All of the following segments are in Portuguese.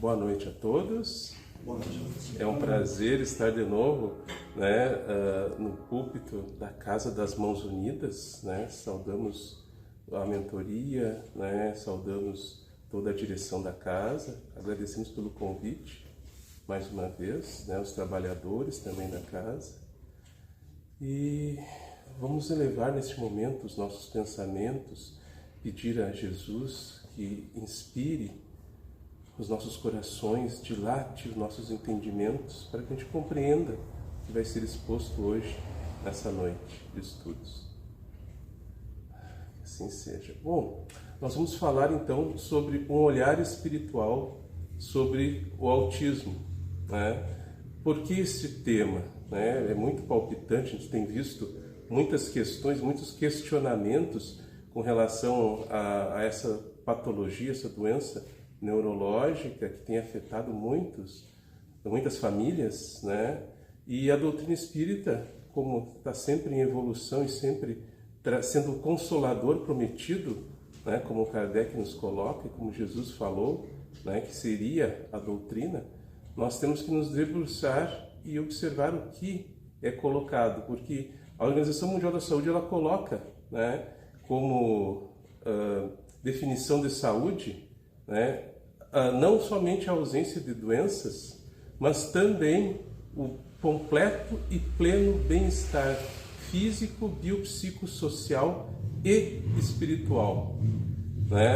Boa noite a todos. Boa noite. É um prazer estar de novo, no púlpito da Casa das Mãos Unidas, Saudamos a mentoria, saudamos toda a direção da casa, agradecemos pelo convite, mais uma vez, os trabalhadores também da casa. E vamos elevar neste momento os nossos pensamentos, pedir a Jesus que inspire os nossos corações, dilate os nossos entendimentos, para que a gente compreenda o que vai ser exposto hoje, nessa noite de estudos. Que assim seja. Bom, nós vamos falar então sobre um olhar espiritual sobre o autismo. Por que esse tema? É muito palpitante, a gente tem visto muitas questões, muitos questionamentos com relação a essa patologia, essa doença neurológica que tem afetado muitas famílias, E a doutrina espírita, como está sempre em evolução e sempre sendo o consolador prometido, como Kardec nos coloca, e como Jesus falou, que seria a doutrina, nós temos que nos debruçar e observar o que é colocado, porque a Organização Mundial da Saúde ela coloca, como definição de saúde, não somente a ausência de doenças, mas também o completo e pleno bem-estar físico, biopsicossocial e espiritual.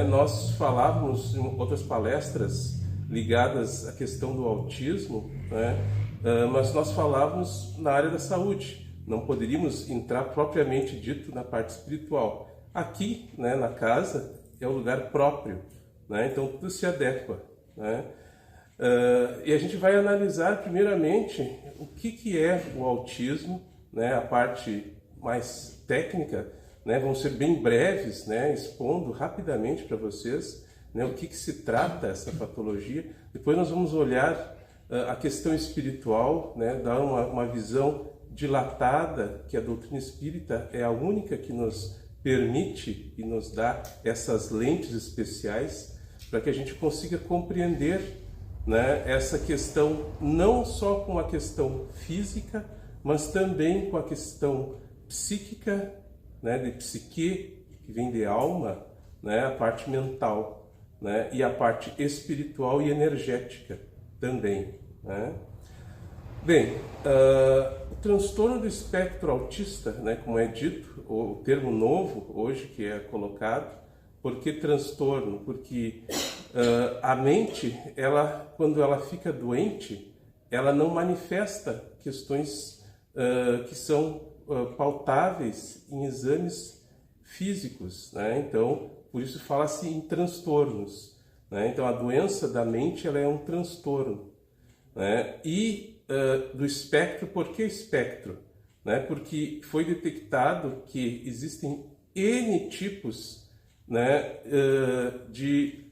Nós falávamos em outras palestras ligadas à questão do autismo, mas nós falávamos na área da saúde, não poderíamos entrar propriamente dito na parte espiritual. Aqui, na casa, é o lugar próprio, então tudo se adequa. E a gente vai analisar primeiramente o que é o autismo, a parte mais técnica, vamos ser bem breves, expondo rapidamente para vocês o que se trata essa patologia. Depois nós vamos olhar a questão espiritual, dar uma visão dilatada, que a doutrina espírita é a única que nos permite e nos dá essas lentes especiais para que a gente consiga compreender essa questão, não só com a questão física, mas também com a questão psíquica, de psique, que vem de alma, a parte mental, e a parte espiritual e energética também. Bem, o transtorno do espectro autista, como é dito, o termo novo hoje que é colocado. Por que transtorno? Porque a mente, quando ela fica doente, ela não manifesta questões que são pautáveis em exames físicos, Então, por isso fala-se em transtornos, Então, a doença da mente ela é um transtorno, E do espectro, por que espectro? Porque foi detectado que existem N tipos de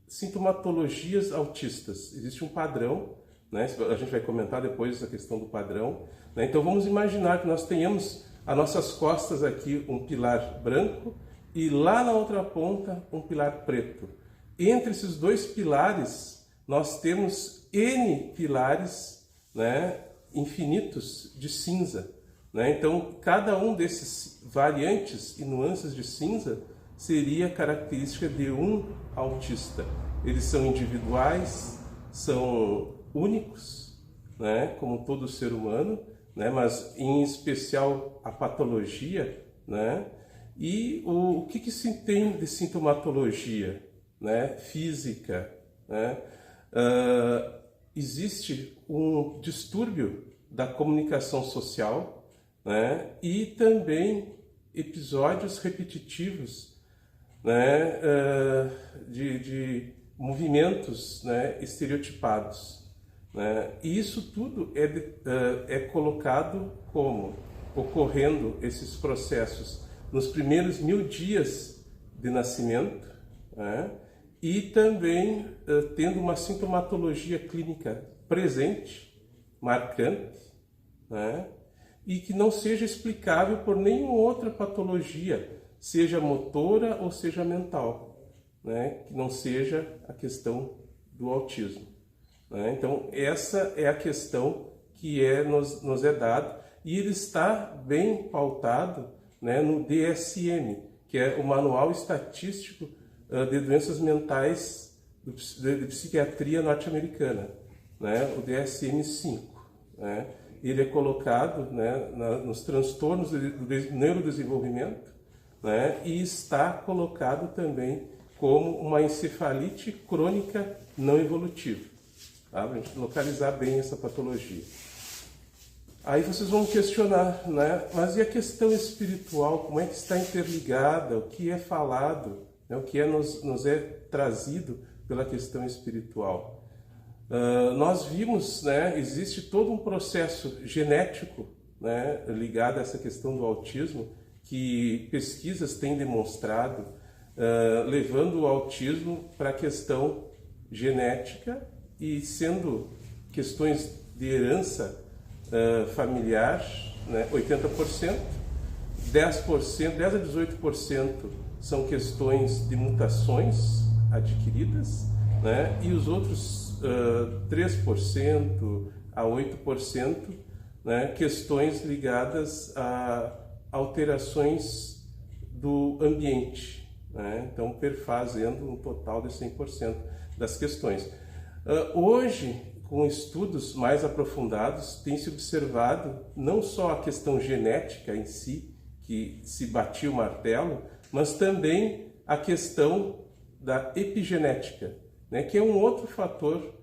sintomatologias autistas. Existe um padrão, a gente vai comentar depois a questão do padrão. Então vamos imaginar que nós tenhamos às nossas costas aqui um pilar branco e lá na outra ponta um pilar preto. Entre esses dois pilares nós temos N pilares infinitos de cinza. Então cada um desses variantes e nuances de cinza seria característica de um autista. Eles são individuais, são únicos, como todo ser humano, mas em especial a patologia, E o que se tem de sintomatologia, física, existe um distúrbio da comunicação social, E também episódios repetitivos, de movimentos, estereotipados, E isso tudo é colocado como ocorrendo esses processos nos primeiros 1000 dias de nascimento, E também tendo uma sintomatologia clínica presente, marcante, E que não seja explicável por nenhuma outra patologia, seja motora ou seja mental, que não seja a questão do autismo. né? Então, essa é a questão que nos é dada, e ele está bem pautado, né, no DSM, que é o Manual Estatístico de Doenças Mentais de Psiquiatria Norte-Americana, né, o DSM-5. Né? Ele é colocado, né, nos transtornos do neurodesenvolvimento, né, e está colocado também como uma encefalite crônica não evolutiva. Tá? Para a gente localizar bem essa patologia. Aí vocês vão questionar, né? Mas e a questão espiritual? Como é que está interligada? O que é falado? Né? O que nos é trazido pela questão espiritual? Nós vimos, né? Existe todo um processo genético, né? Ligado a essa questão do autismo, que pesquisas têm demonstrado, levando o autismo para a questão genética e sendo questões de herança familiar, né, 80%, 10%, 10 a 18% são questões de mutações adquiridas, né, e os outros 3% a 8%, né, questões ligadas a alterações do ambiente, né, então perfazendo um total de 100% das questões. Hoje, com estudos mais aprofundados, tem se observado não só a questão genética em si, que se batia o martelo, mas também a questão da epigenética, né, que é um outro fator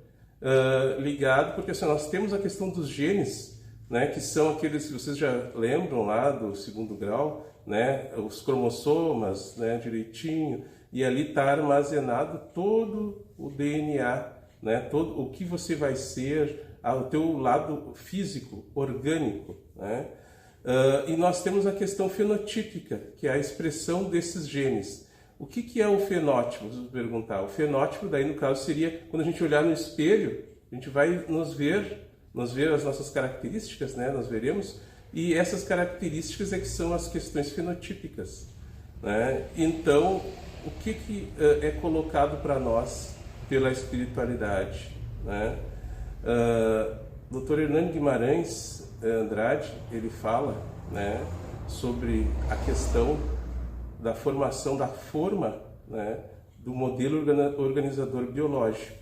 ligado, porque assim, nós temos a questão dos genes, né, que são aqueles que vocês já lembram lá do 2º grau, né, os cromossomas, né, direitinho, e ali está armazenado todo o DNA, né, todo o que você vai ser, o teu lado físico, orgânico, né? E nós temos a questão fenotípica, que é a expressão desses genes. O que é o fenótipo? Vamos perguntar. O fenótipo, daí no caso, seria quando a gente olhar no espelho, a gente vai nos ver as nossas características, né? Nós veremos, e essas características é que são as questões fenotípicas, né? Então, o que é colocado para nós pela espiritualidade, né? Dr. Hernani Guimarães Andrade, ele fala, né, sobre a questão da formação da forma, né, do modelo organizador biológico,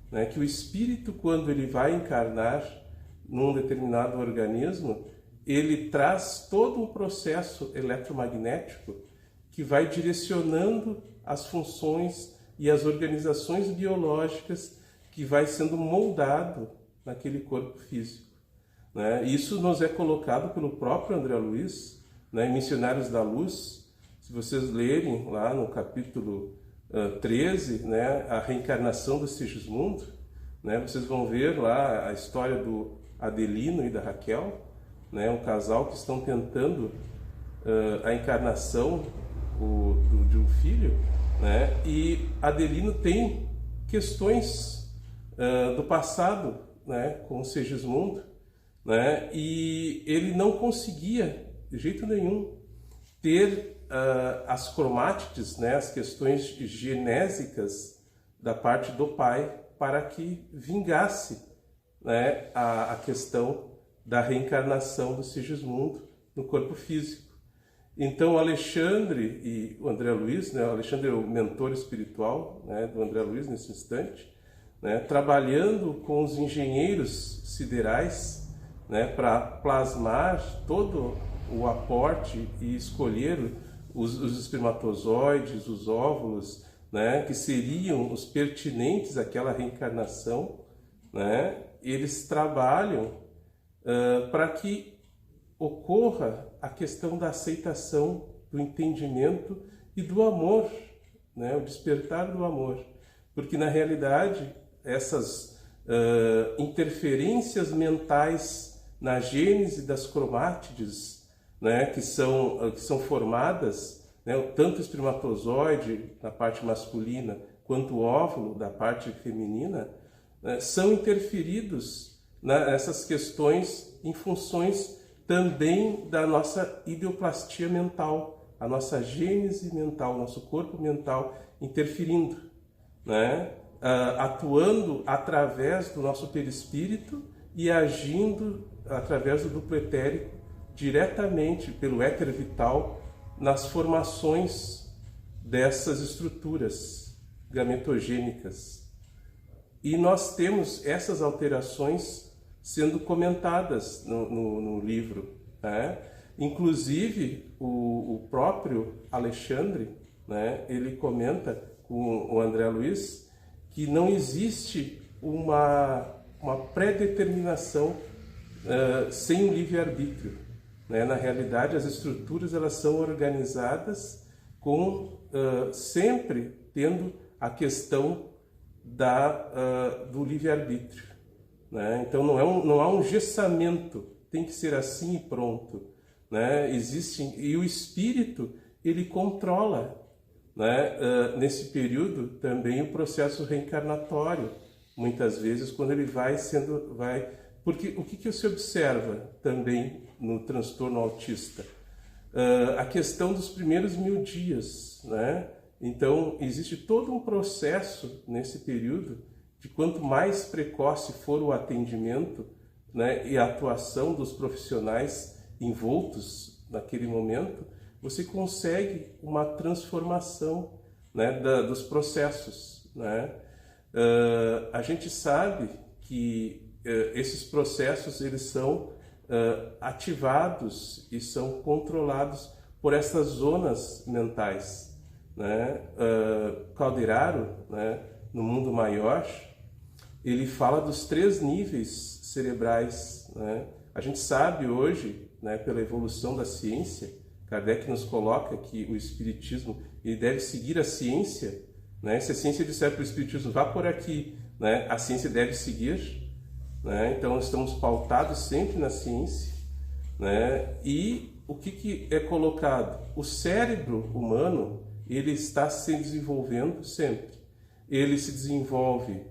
né, que o espírito, quando ele vai encarnar num determinado organismo, ele traz todo um processo eletromagnético que vai direcionando as funções e as organizações biológicas que vai sendo moldado naquele corpo físico, né? Isso nos é colocado pelo próprio André Luiz, né, em Missionários da Luz. Se vocês lerem lá no capítulo 13, né, a reencarnação do Sigismundo, né, vocês vão ver lá a história do Adelino e da Raquel, né, um casal que estão tentando a encarnação de um filho, né? E Adelino tem questões do passado, né, com o Sigismundo, né? E ele não conseguia de jeito nenhum ter as cromátides, né, as questões genésicas da parte do pai, para que vingasse, né, a questão da reencarnação do Sigismundo no corpo físico. Então, o Alexandre e o André Luiz, né, o Alexandre é o mentor espiritual, né, do André Luiz nesse instante, né, trabalhando com os engenheiros siderais, né, para plasmar todo o aporte e escolher os espermatozoides, os óvulos, né, que seriam os pertinentes àquela reencarnação, né, eles trabalham para que ocorra a questão da aceitação, do entendimento e do amor, né, o despertar do amor. Porque, na realidade, essas interferências mentais na gênese das cromátides, né, que são formadas, né, tanto o espermatozoide na parte masculina quanto o óvulo da parte feminina, né, são interferidos nessas questões em funções também da nossa ideoplastia mental, a nossa gênese mental, nosso corpo mental interferindo, né? atuando através do nosso perispírito e agindo através do duplo etérico diretamente pelo éter vital nas formações dessas estruturas gametogênicas. E nós temos essas alterações sendo comentadas no livro, né? Inclusive o próprio Alexandre, né, ele comenta com o André Luiz que não existe uma pré-determinação sem o livre-arbítrio, né? Na realidade, as estruturas elas são organizadas sempre tendo a questão do livre-arbítrio, né? Então não há um gessamento, tem que ser assim e pronto, né? E o espírito ele controla, né, nesse período também o processo reencarnatório, muitas vezes quando ele porque o que se observa também no transtorno autista? A questão dos primeiros 1000 dias, né? Então existe todo um processo nesse período de quanto mais precoce for o atendimento, né, e a atuação dos profissionais envoltos naquele momento, você consegue uma transformação, né, dos processos, né? A gente sabe que esses processos eles são ativados e são controlados por essas zonas mentais, né? Calderaro, né, no Mundo Maior, ele fala dos 3 níveis cerebrais, né? A gente sabe hoje, né, pela evolução da ciência, Kardec nos coloca que o Espiritismo ele deve seguir a ciência, né? Se a ciência disser para o Espiritismo, vá por aqui, né, a ciência deve seguir, né? Então estamos pautados sempre na ciência, né? E o que é colocado? O cérebro humano ele está se desenvolvendo sempre. Ele se desenvolve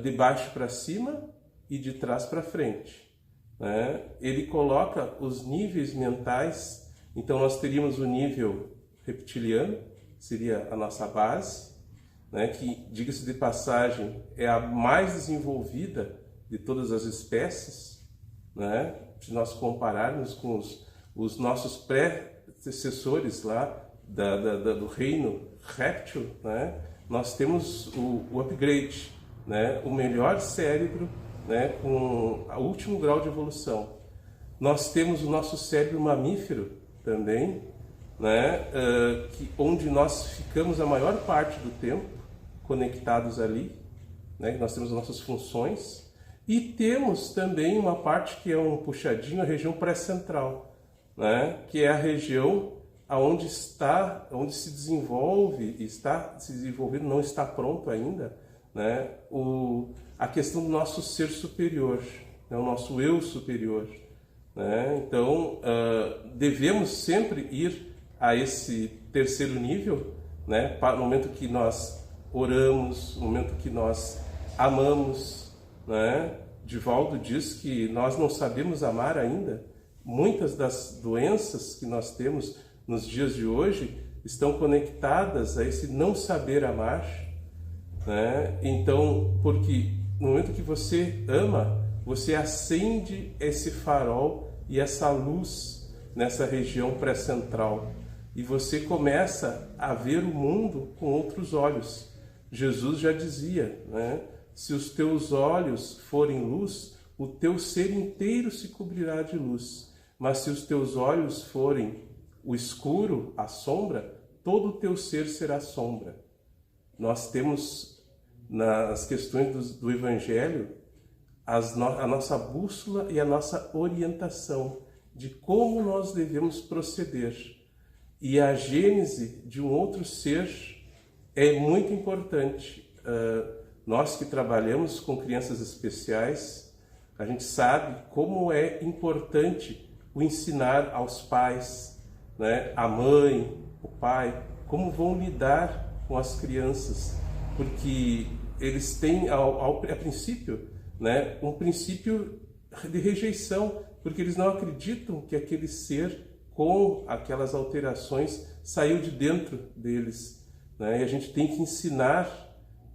de baixo para cima e de trás para frente, né? Ele coloca os níveis mentais. Então nós teríamos o nível reptiliano, seria a nossa base, né, que, diga-se de passagem, é a mais desenvolvida de todas as espécies, né? Se nós compararmos com os nossos predecessores lá do reino réptil, né, nós temos o upgrade, né, o melhor cérebro, né, com o último grau de evolução. Nós temos o nosso cérebro mamífero também, né, onde nós ficamos a maior parte do tempo conectados ali, né, nós temos as nossas funções, e temos também uma parte que é um puxadinho, a região pré-central, né, que é a região onde se desenvolve, está se desenvolvendo, não está pronto ainda, né, a questão do nosso ser superior, né, o nosso eu superior, né? Então devemos sempre ir a esse terceiro nível, né, no momento que nós oramos, no momento que nós amamos, né? Divaldo diz que nós não sabemos amar ainda. Muitas das doenças que nós temos nos dias de hoje estão conectadas a esse não saber amar, né? Então, porque no momento que você ama, você acende esse farol e essa luz nessa região pré-central e você começa a ver o mundo com outros olhos. Jesus já dizia, né? Se os teus olhos forem luz, o teu ser inteiro se cobrirá de luz. Mas se os teus olhos forem o escuro, a sombra, todo o teu ser será sombra. Nós temos nas questões do Evangelho a nossa bússola e a nossa orientação de como nós devemos proceder. E a gênese de um outro ser é muito importante. Nós que trabalhamos com crianças especiais, a gente sabe como é importante o ensinar aos pais, né, a mãe, o pai, como vão lidar com as crianças, porque eles têm, a princípio, né, um princípio de rejeição, porque eles não acreditam que aquele ser com aquelas alterações saiu de dentro deles, né? E a gente tem que ensinar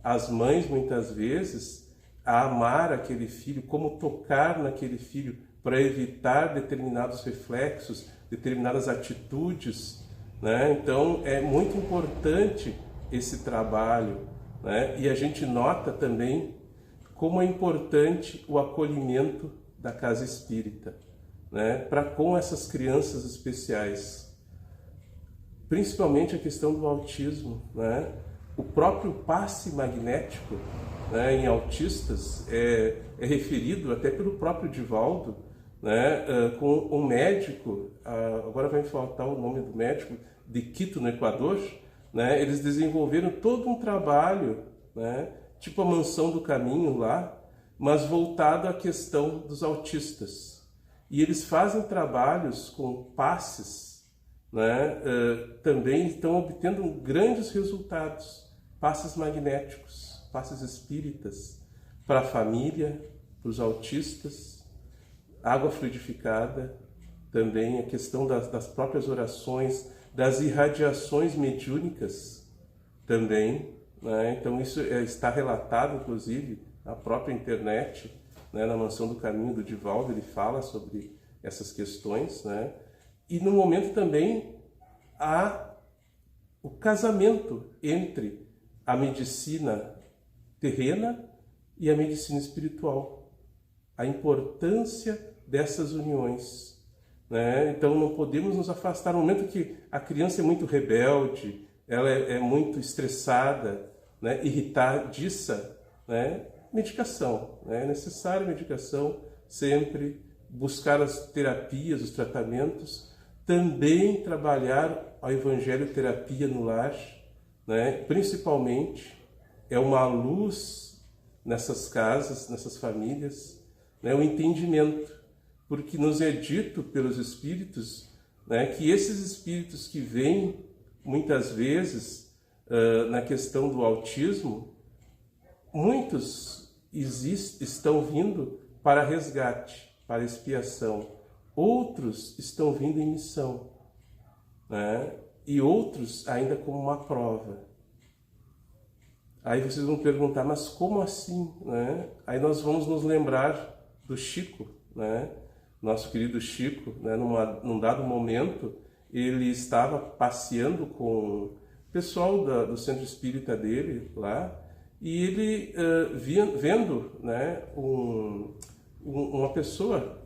as mães muitas vezes a amar aquele filho, como tocar naquele filho para evitar determinados reflexos, determinadas atitudes, né? Então é muito importante esse trabalho, né? E a gente nota também como é importante o acolhimento da casa espírita, né? Para com essas crianças especiais, principalmente a questão do autismo, né? O próprio passe magnético, né, em autistas é referido até pelo próprio Divaldo, né, com um médico, agora vai me faltar o nome do médico, de Quito, no Equador, né, eles desenvolveram todo um trabalho, né, tipo a Mansão do Caminho lá, mas voltado à questão dos autistas. E eles fazem trabalhos com passes, né, também estão obtendo grandes resultados, passes magnéticos, passes espíritas, para a família, para os autistas, água fluidificada, também a questão das próprias orações, das irradiações mediúnicas também, né? Então isso está relatado, inclusive, na própria internet, né? Na Mansão do Caminho do Divaldo, ele fala sobre essas questões, né? E no momento também há o casamento entre a medicina terrena e a medicina espiritual, a importância dessas uniões, né? Então não podemos nos afastar no momento que a criança é muito rebelde, ela é muito estressada, né? Irritadiça, né? Medicação, né? É necessária medicação sempre, buscar as terapias, os tratamentos, também trabalhar a evangelho-terapia no lar, né? Principalmente é uma luz nessas casas, nessas famílias, né? O entendimento, porque nos é dito pelos espíritos, né, que esses espíritos que vêm muitas vezes na questão do autismo, muitos estão vindo para resgate, para expiação, outros estão vindo em missão, né? E outros ainda como uma prova. Aí vocês vão perguntar, mas como assim, né? Aí nós vamos nos lembrar do Chico, né? Nosso querido Chico, né? Num dado momento, ele estava passeando com o pessoal do centro espírita dele lá, e ele vendo, né, uma pessoa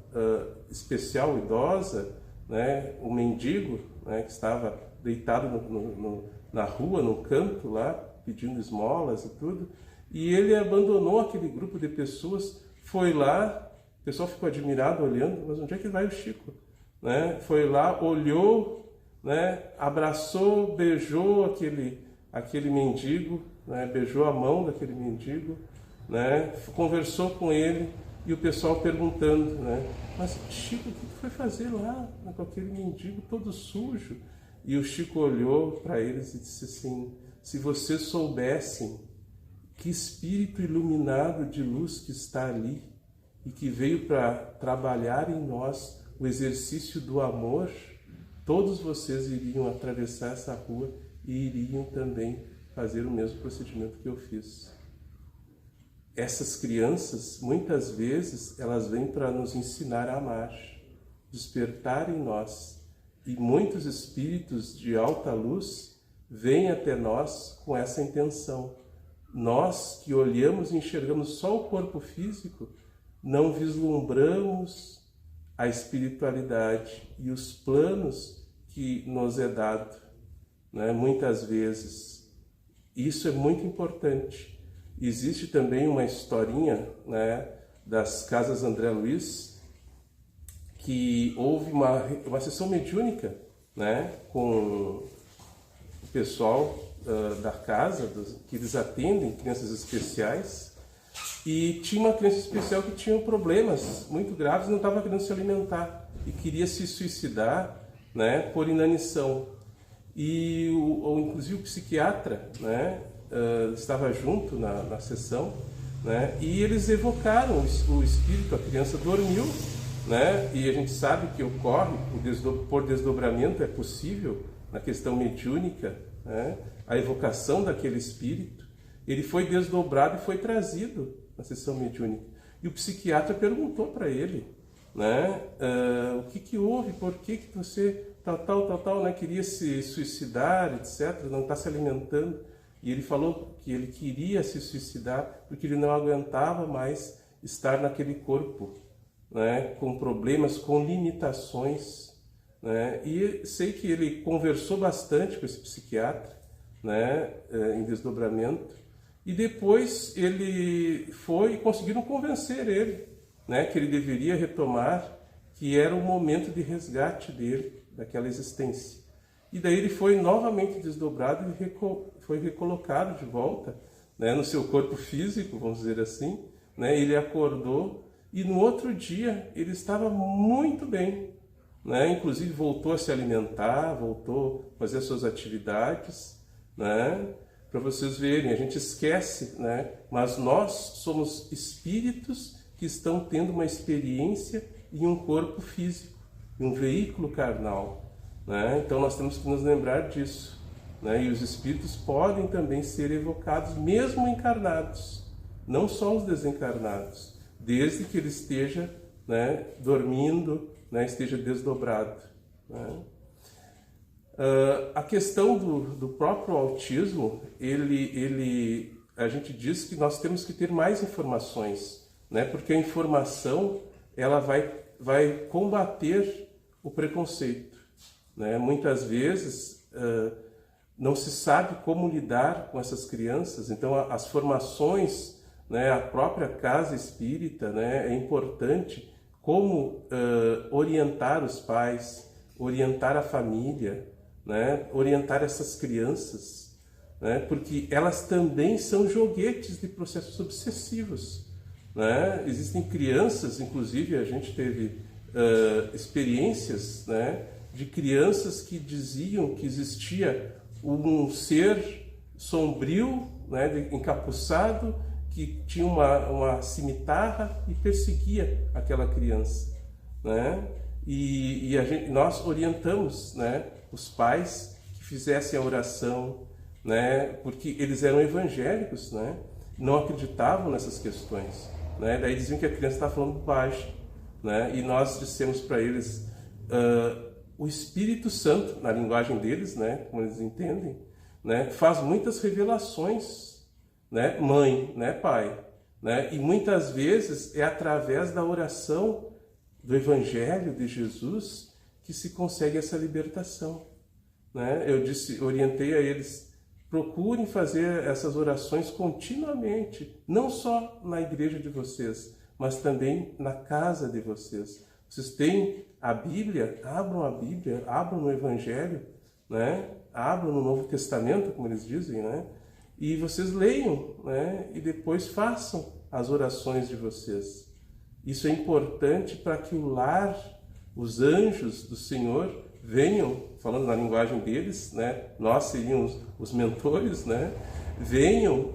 especial, idosa, né, um mendigo, né, que estava deitado na rua, no canto lá, pedindo esmolas e tudo, e ele abandonou aquele grupo de pessoas, foi lá, o pessoal ficou admirado olhando, mas onde é que vai o Chico? Né? Foi lá, olhou, né, abraçou, beijou aquele mendigo, né, beijou a mão daquele mendigo, né, conversou com ele, e o pessoal perguntando, né, mas Chico, o que tu foi fazer lá, né, com aquele mendigo todo sujo? E o Chico olhou para eles e disse assim, se vocês soubessem que espírito iluminado de luz que está ali e que veio para trabalhar em nós o exercício do amor, todos vocês iriam atravessar essa rua e iriam também fazer o mesmo procedimento que eu fiz. Essas crianças, muitas vezes, elas vêm para nos ensinar a amar, despertar em nós. E muitos espíritos de alta luz vêm até nós com essa intenção. Nós que olhamos e enxergamos só o corpo físico, não vislumbramos a espiritualidade e os planos que nos é dado, né? Muitas vezes. Isso é muito importante. Existe também uma historinha, né, das Casas André Luiz, que houve uma sessão mediúnica, né, com o pessoal da casa, que eles atendem crianças especiais, e tinha uma criança especial que tinha problemas muito graves e não estava querendo se alimentar e queria se suicidar, né, por inanição. E inclusive o psiquiatra, né, estava junto na sessão, né, e eles evocaram o espírito, a criança dormiu, né, e a gente sabe que ocorre, por desdobramento é possível, na questão mediúnica, né, a evocação daquele espírito. ele foi desdobrado e foi trazido na sessão mediúnica. E o psiquiatra perguntou para ele, né, o que houve, por que você tal, né, queria se suicidar, etc., não está se alimentando. E ele falou que ele queria se suicidar porque ele não aguentava mais estar naquele corpo, né, com problemas, com limitações, né? E sei que ele conversou bastante com esse psiquiatra, né, em desdobramento, e depois ele foi e conseguiram convencer ele, né, que ele deveria retomar, que era o momento de resgate dele, daquela existência. E daí ele foi novamente desdobrado e foi recolocado de volta, né, no seu corpo físico, vamos dizer assim, né? Ele acordou e no outro dia ele estava muito bem, né? Inclusive voltou a se alimentar, voltou a fazer as suas atividades, né? Para vocês verem, a gente esquece, né? Mas nós somos espíritos que estão tendo uma experiência em um corpo físico, em um veículo carnal, né? Então nós temos que nos lembrar disso, né? E os espíritos podem também ser evocados mesmo encarnados, não só os desencarnados, desde que ele esteja, né, dormindo, né, esteja desdobrado, né? A questão do próprio autismo, a gente diz que nós temos que ter mais informações, né? Porque a informação ela vai combater o preconceito, né? Muitas vezes não se sabe como lidar com essas crianças, então as formações, né, a própria casa espírita, né, é importante como orientar os pais, orientar a família, né, orientar essas crianças, né, porque elas também são joguetes de processos obsessivos, né? Existem crianças, inclusive a gente teve experiências, né, de crianças que diziam que existia um ser sombrio, né, encapuçado, que tinha uma cimitarra e perseguia aquela criança, né? E nós orientamos, né, os pais que fizessem a oração, né, porque eles eram evangélicos, né, não acreditavam nessas questões, né? Daí diziam que a criança estava falando bobagem, né? E nós dissemos para eles, o Espírito Santo, na linguagem deles, né, como eles entendem, né, faz muitas revelações, né, mãe, né, pai, né? E muitas vezes é através da oração do Evangelho de Jesus que se consegue essa libertação, né? Eu orientei a eles, procurem fazer essas orações continuamente, não só na igreja de vocês, mas também na casa de vocês. Vocês têm a Bíblia, abram no Evangelho, né? Abram no Novo Testamento, como eles dizem, né? E vocês leiam, né? E depois façam as orações de vocês. Isso é importante para que o lar, os anjos do Senhor venham, falando na linguagem deles, né? Nós seríamos os mentores, né? Venham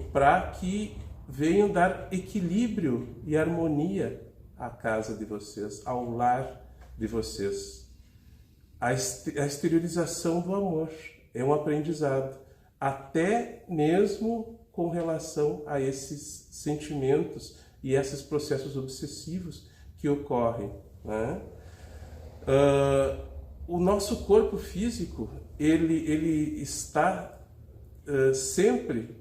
dar equilíbrio e harmonia à casa de vocês, ao lar de vocês. A exteriorização do amor é um aprendizado, até mesmo com relação a esses sentimentos e esses processos obsessivos que ocorrem, né? O nosso corpo físico, ele está sempre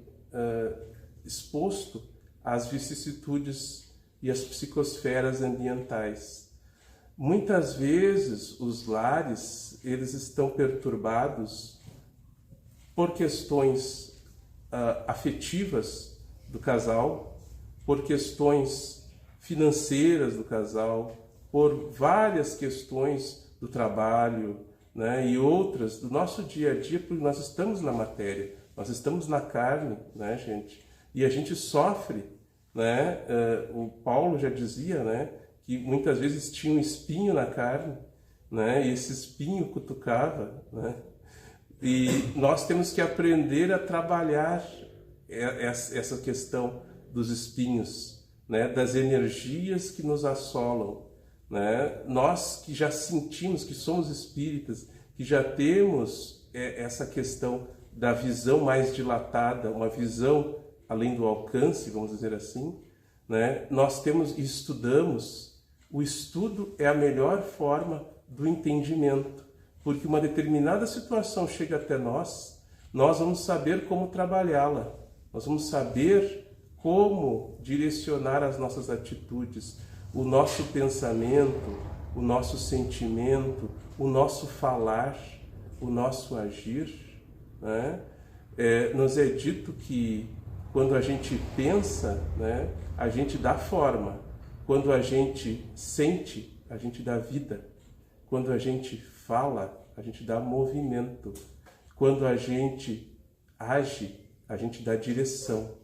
exposto às vicissitudes e às psicosferas ambientais. Muitas vezes os lares, eles estão perturbados por questões afetivas do casal, por questões financeiras do casal, por várias questões do trabalho, né, e outras do nosso dia a dia, porque nós estamos na matéria, nós estamos na carne, né, gente? E a gente sofre, né? O Paulo já dizia, né, que muitas vezes tinha um espinho na carne, né, e esse espinho cutucava, né? E nós temos que aprender a trabalhar essa questão dos espinhos, né, das energias que nos assolam, né? Nós que já sentimos que somos espíritas, que já temos essa questão da visão mais dilatada, uma visão além do alcance, vamos dizer assim, né? Nós temos e estudamos. O estudo é a melhor forma do entendimento, porque uma determinada situação chega até nós, nós vamos saber como trabalhá-la, nós vamos saber como direcionar as nossas atitudes, o nosso pensamento, o nosso sentimento, o nosso falar, o nosso agir, né? Nos é dito que quando a gente pensa, né, a gente dá forma. Quando a gente sente, a gente dá vida. Quando a gente fala, a gente dá movimento. Quando a gente age, a gente dá direção.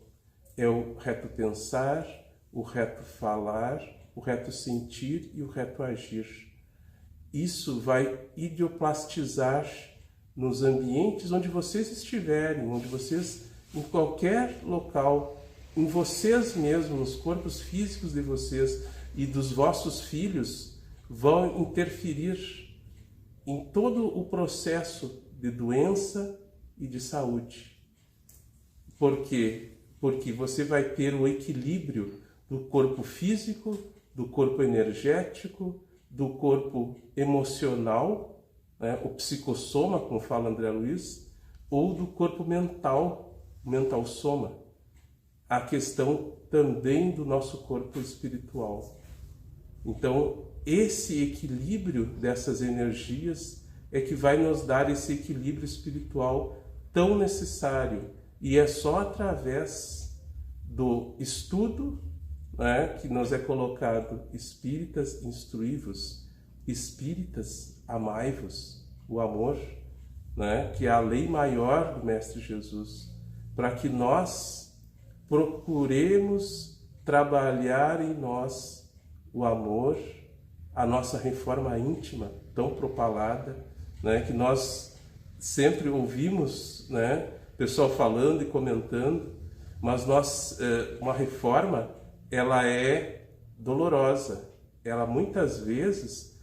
É o reto pensar, o reto falar, o reto sentir e o reto agir. Isso vai idioplastizar nos ambientes onde vocês estiverem, onde vocês, em qualquer local, em vocês mesmos, nos corpos físicos de vocês e dos vossos filhos, vão interferir em todo o processo de doença e de saúde. Por quê? Porque você vai ter o equilíbrio do corpo físico, do corpo energético, do corpo emocional, né, o psicossoma, como fala André Luiz, ou do corpo mental, o mental soma. A questão também do nosso corpo espiritual. Então, esse equilíbrio dessas energias é que vai nos dar esse equilíbrio espiritual tão necessário. E é só através do estudo, né, que nos é colocado: espíritas, instruí-vos, espíritas, amai-vos, o amor, né, que é a lei maior do Mestre Jesus, para que nós procuremos trabalhar em nós o amor, a nossa reforma íntima tão propalada, né, que nós sempre ouvimos, né, pessoal falando e comentando, mas uma reforma, ela é dolorosa. Ela muitas vezes,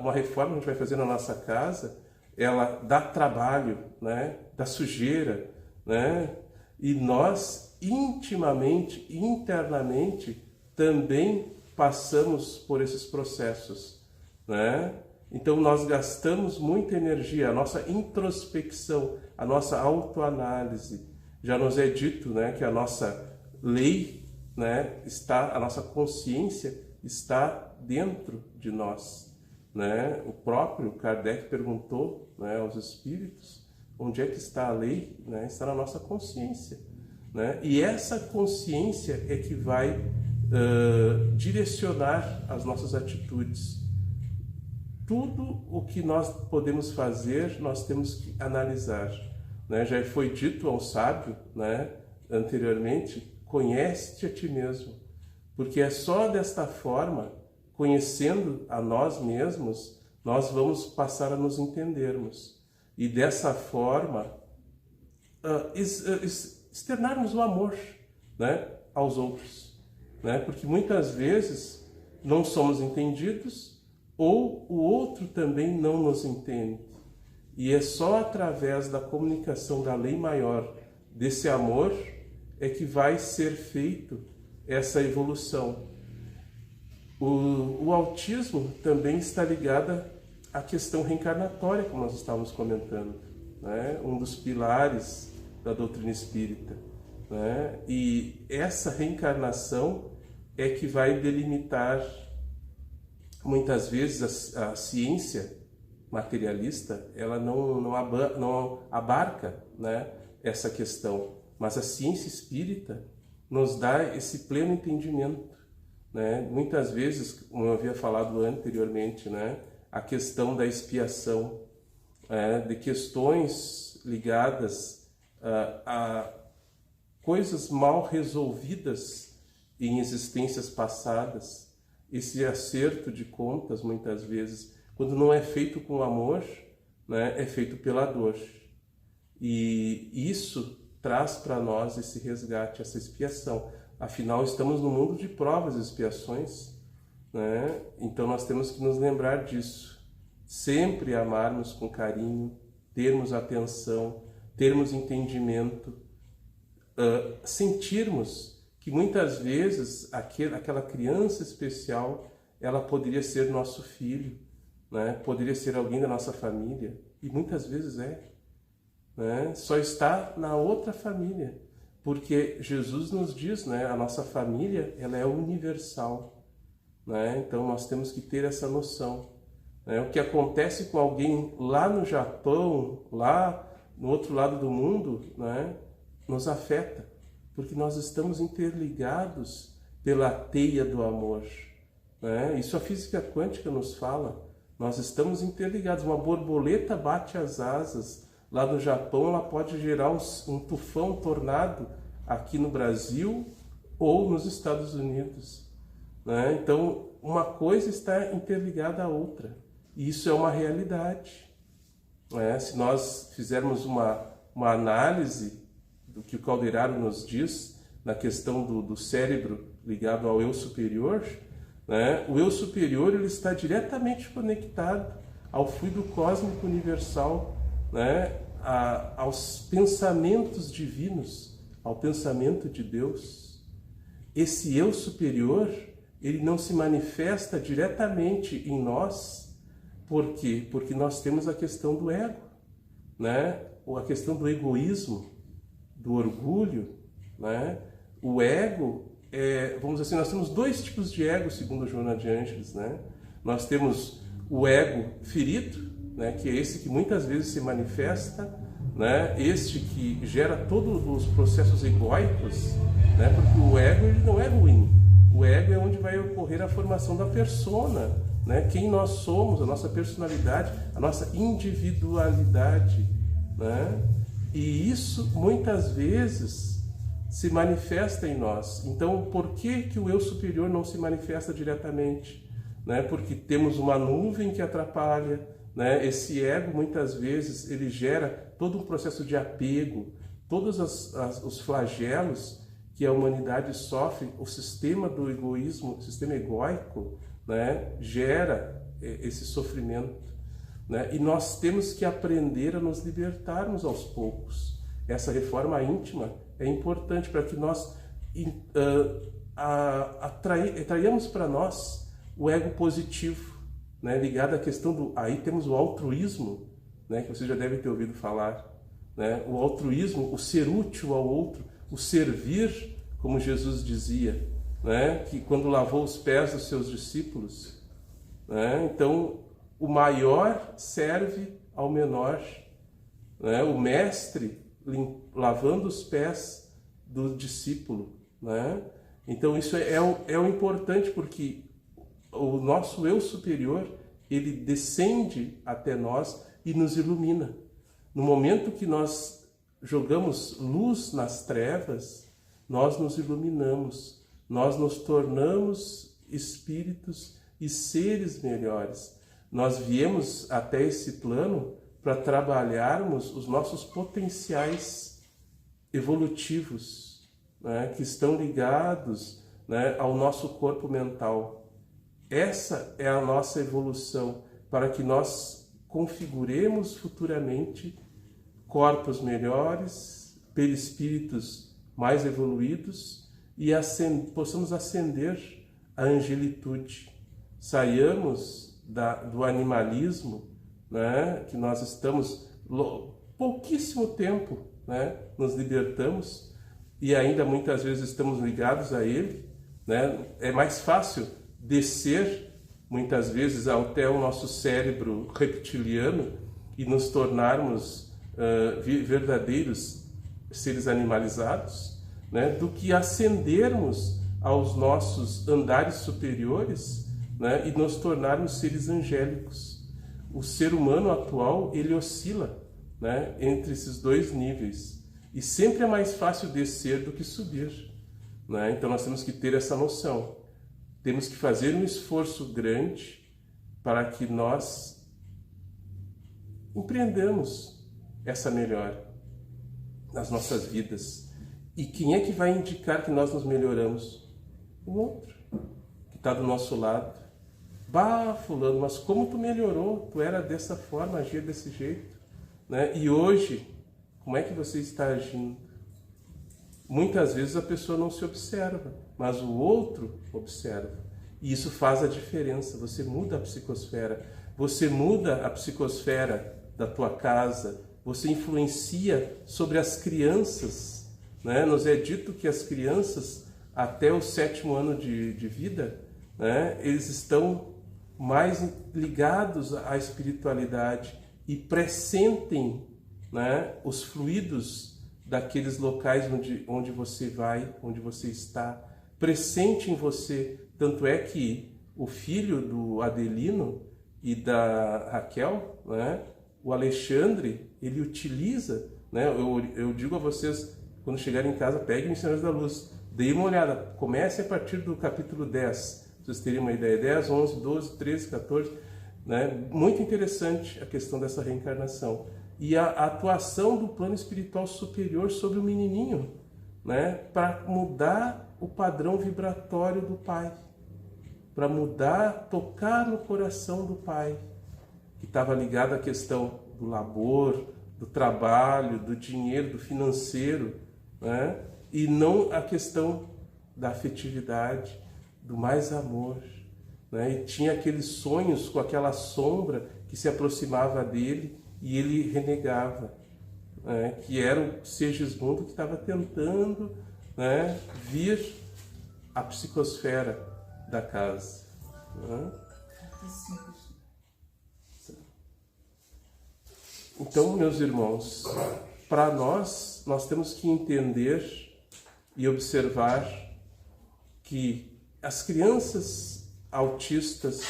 uma reforma que a gente vai fazer na nossa casa, ela dá trabalho, né, dá sujeira, né, e nós intimamente, internamente, também passamos por esses processos, né? Então nós gastamos muita energia, a nossa introspecção, a nossa autoanálise. Já nos é dito, né, que a nossa lei, né, a nossa consciência está dentro de nós, né? O próprio Kardec perguntou, né, aos espíritos, onde é que está a lei? Né? Está na nossa consciência, né? E essa consciência é que vai direcionar as nossas atitudes. Tudo o que nós podemos fazer, nós temos que analisar, né? Já foi dito ao sábio, né, anteriormente: conhece-te a ti mesmo, porque é só desta forma, conhecendo a nós mesmos, nós vamos passar a nos entendermos e dessa forma externarmos o amor, né, aos outros, né? Porque muitas vezes não somos entendidos, ou o outro também não nos entende. E é só através da comunicação da lei maior, desse amor, é que vai ser feito essa evolução. O autismo também está ligado à questão reencarnatória, como nós estávamos comentando, né? Um dos pilares da doutrina espírita, né? E essa reencarnação é que vai delimitar, muitas vezes, a ciência materialista, ela não abarca, né, essa questão, mas a ciência espírita nos dá esse pleno entendimento, né? Muitas vezes, como eu havia falado anteriormente, né, a questão da expiação, de questões ligadas a coisas mal resolvidas em existências passadas, esse acerto de contas, muitas vezes, quando não é feito com amor, né, é feito pela dor. E isso traz para nós esse resgate, essa expiação. Afinal, estamos no mundo de provas e expiações, né? Então nós temos que nos lembrar disso. Sempre amarmos com carinho, termos atenção, termos entendimento, sentirmos que muitas vezes aquela criança especial, ela poderia ser nosso filho, né? Poderia ser alguém da nossa família, e muitas vezes né? Só está na outra família, porque Jesus nos diz, né? A nossa família, ela é universal, né? Então nós temos que ter essa noção, né? O que acontece com alguém lá no Japão, lá no outro lado do mundo, né? Nos afeta, porque nós estamos interligados pela teia do amor, né? Isso a física quântica nos fala. Nós estamos interligados. Uma borboleta bate as asas lá no Japão, ela pode gerar um tufão, um tornado aqui no Brasil ou nos Estados Unidos, né? Então, uma coisa está interligada à outra. E isso é uma realidade, né? Se nós fizermos uma análise do que o Calderaro nos diz na questão do cérebro ligado ao eu superior, né? O eu superior, ele está diretamente conectado ao fluido cósmico universal, né? Aos pensamentos divinos, ao pensamento de Deus. Esse eu superior, ele não se manifesta diretamente em nós. Por quê? Porque nós temos a questão do ego, né? Ou a questão do egoísmo, do orgulho, né? O ego, vamos dizer assim, nós temos dois tipos de ego, segundo Joana de Ângeles, né? Nós temos o ego ferido, né? Que é esse que muitas vezes se manifesta, né? Este que gera todos os processos egóicos, né? Porque o ego, ele não é ruim. O ego é onde vai ocorrer a formação da persona, né? Quem nós somos, a nossa personalidade, a nossa individualidade, né? E isso muitas vezes se manifesta em nós. Então, por que o eu superior não se manifesta diretamente? Né? Porque temos uma nuvem que atrapalha, né? Esse ego, muitas vezes, ele gera todo um processo de apego, todos os flagelos que a humanidade sofre, o sistema do egoísmo, o sistema egóico, né? Gera esse sofrimento. Né? E nós temos que aprender a nos libertarmos aos poucos. Essa reforma íntima é importante para que nós atraímos para nós o ego positivo, né? Ligado à questão do... Aí temos o altruísmo, né? Que você já deve ter ouvido falar. Né? O altruísmo, o ser útil ao outro, o servir, como Jesus dizia, né? Que quando lavou os pés dos seus discípulos. Né? Então, o maior serve ao menor, né? O mestre lavando os pés do discípulo, né? Então isso é o importante, porque o nosso eu superior, ele descende até nós e nos ilumina. No momento que nós jogamos luz nas trevas, nós nos iluminamos, nós nos tornamos espíritos e seres melhores. Nós viemos até esse plano para trabalharmos os nossos potenciais evolutivos, né, que estão ligados, né, ao nosso corpo mental. Essa é a nossa evolução, para que nós configuremos futuramente corpos melhores, perispíritos mais evoluídos e possamos ascender à angelitude. Saiamos do animalismo, né, que nós estamos pouquíssimo tempo, né, nos libertamos e ainda muitas vezes estamos ligados a ele, né? É mais fácil descer muitas vezes até o nosso cérebro reptiliano e nos tornarmos verdadeiros seres animalizados, né, do que ascendermos aos nossos andares superiores, né, e nos tornarmos seres angélicos. O ser humano atual, ele oscila, né, entre esses dois níveis. E sempre é mais fácil descer do que subir, né? Então nós temos que ter essa noção. Temos que fazer um esforço grande para que nós empreendamos essa melhora nas nossas vidas. E quem é que vai indicar que nós nos melhoramos? O outro, que está do nosso lado. Bah, fulano, mas como tu melhorou? Tu era dessa forma, agia desse jeito, né? E hoje, como é que você está agindo? muitas vezes a pessoa não se observa, mas o outro observa. E isso faz a diferença. Você muda a psicosfera, você muda a psicosfera da tua casa, você influencia sobre as crianças, né? Nos é dito que as crianças, até o 7º ano de vida, né, eles estão mais ligados à espiritualidade e pressentem, né, os fluidos daqueles locais onde você vai, onde você está, pressente em você. Tanto é que o filho do Adelino e da Raquel, né, o Alexandre, ele utiliza, né, eu digo a vocês, quando chegarem em casa, peguem Missionários da Luz, deem uma olhada, comece a partir do capítulo 10, vocês terem uma ideia, 10, 11, 12, 13, 14, né? Muito interessante a questão dessa reencarnação. E a atuação do plano espiritual superior sobre o menininho, né? Para mudar o padrão vibratório do pai, para mudar, tocar no coração do pai, que estava ligado à questão do labor, do trabalho, do dinheiro, do financeiro, né? E não a questão da afetividade, do mais amor, né? E tinha aqueles sonhos com aquela sombra que se aproximava dele e ele renegava, né? Que era o Segismundo que estava tentando, né, vir à psicosfera da casa, né? Então, meus irmãos, para nós temos que entender e observar que as crianças autistas,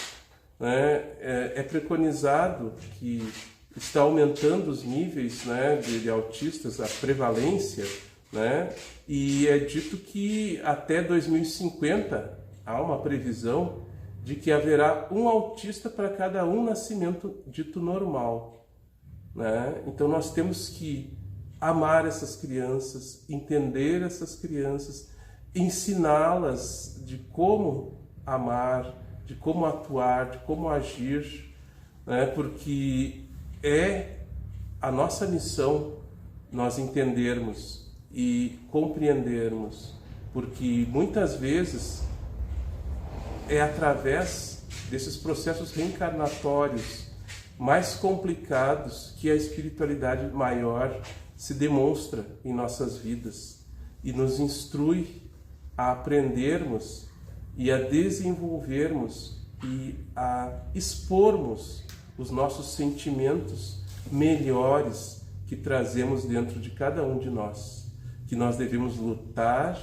né, é preconizado que está aumentando os níveis, né, de autistas, a prevalência, né, e é dito que até 2050 há uma previsão de que haverá um autista para cada um nascimento dito normal, né? Então nós temos que amar essas crianças, entender essas crianças, ensiná-las de como amar, de como atuar, de como agir, né? Porque é a nossa missão nós entendermos e compreendermos, porque muitas vezes é através desses processos reencarnatórios mais complicados que a espiritualidade maior se demonstra em nossas vidas e nos instrui a aprendermos e a desenvolvermos e a expormos os nossos sentimentos melhores que trazemos dentro de cada um de nós, que nós devemos lutar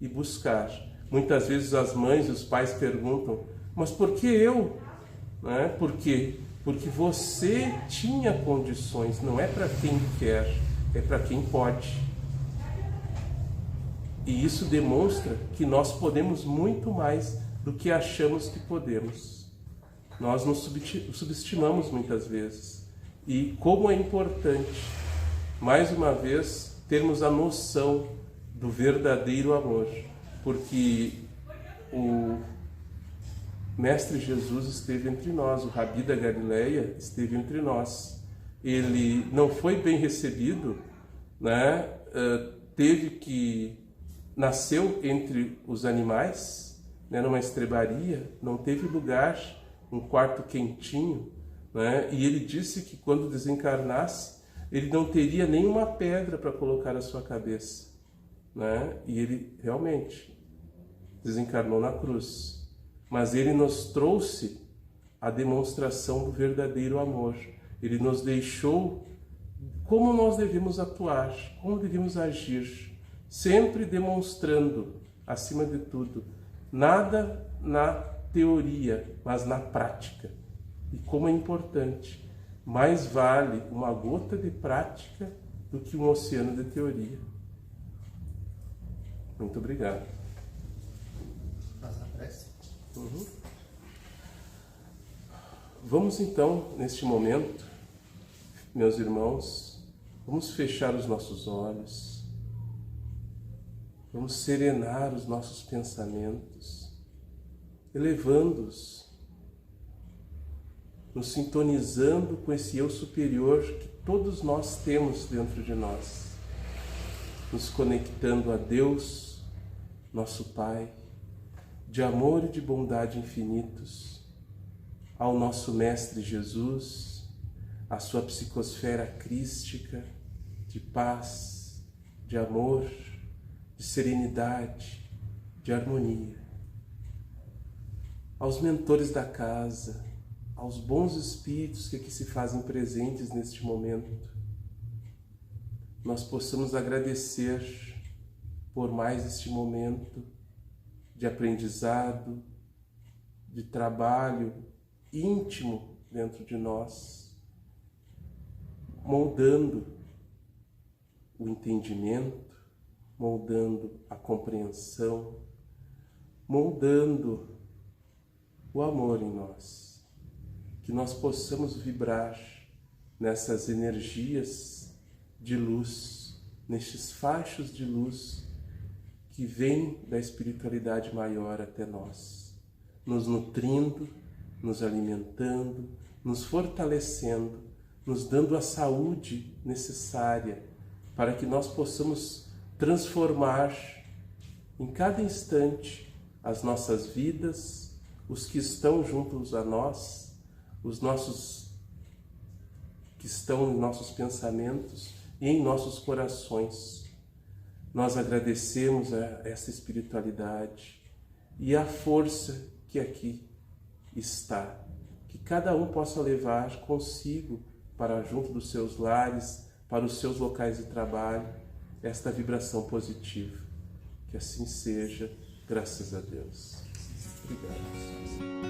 e buscar. Muitas vezes as mães e os pais perguntam, mas por que eu? Né? Por quê? Porque você tinha condições, não é para quem quer, é para quem pode. E isso demonstra que nós podemos muito mais do que achamos que podemos. Nós nos subestimamos muitas vezes. E como é importante, mais uma vez, termos a noção do verdadeiro amor. Porque o Mestre Jesus esteve entre nós, o Rabi da Galileia esteve entre nós. Ele não foi bem recebido, né? Nasceu entre os animais, né? Numa estrebaria, não teve lugar, um quarto quentinho, né? E ele disse que quando desencarnasse, ele não teria nenhuma pedra para colocar à sua cabeça, né? E ele realmente desencarnou na cruz. Mas ele nos trouxe a demonstração do verdadeiro amor. Ele nos deixou como nós devemos atuar, como devemos agir, sempre demonstrando, acima de tudo, nada na teoria, mas na prática. E como é importante, mais vale uma gota de prática do que um oceano de teoria. Muito obrigado. Uhum. Vamos então, neste momento, meus irmãos, vamos fechar os nossos olhos, vamos serenar os nossos pensamentos, elevando-os, nos sintonizando com esse eu superior que todos nós temos dentro de nós. nos conectando a Deus, nosso Pai, de amor e de bondade infinitos, ao nosso Mestre Jesus, à sua psicosfera crística, de paz, de amor, de serenidade, de harmonia. Aos mentores da casa, aos bons espíritos que aqui se fazem presentes neste momento, nós possamos agradecer por mais este momento de aprendizado, de trabalho íntimo dentro de nós, moldando o entendimento, moldando a compreensão, moldando o amor em nós, que nós possamos vibrar nessas energias de luz, nestes fachos de luz que vêm da espiritualidade maior até nós, nos nutrindo, nos alimentando, nos fortalecendo, nos dando a saúde necessária para que nós possamos transformar em cada instante as nossas vidas, os que estão juntos a nós, os nossos que estão em nossos pensamentos e em nossos corações. Nós agradecemos a essa espiritualidade e a força que aqui está, que cada um possa levar consigo para junto dos seus lares, para os seus locais de trabalho, esta vibração positiva. Que assim seja, graças a Deus. Obrigado.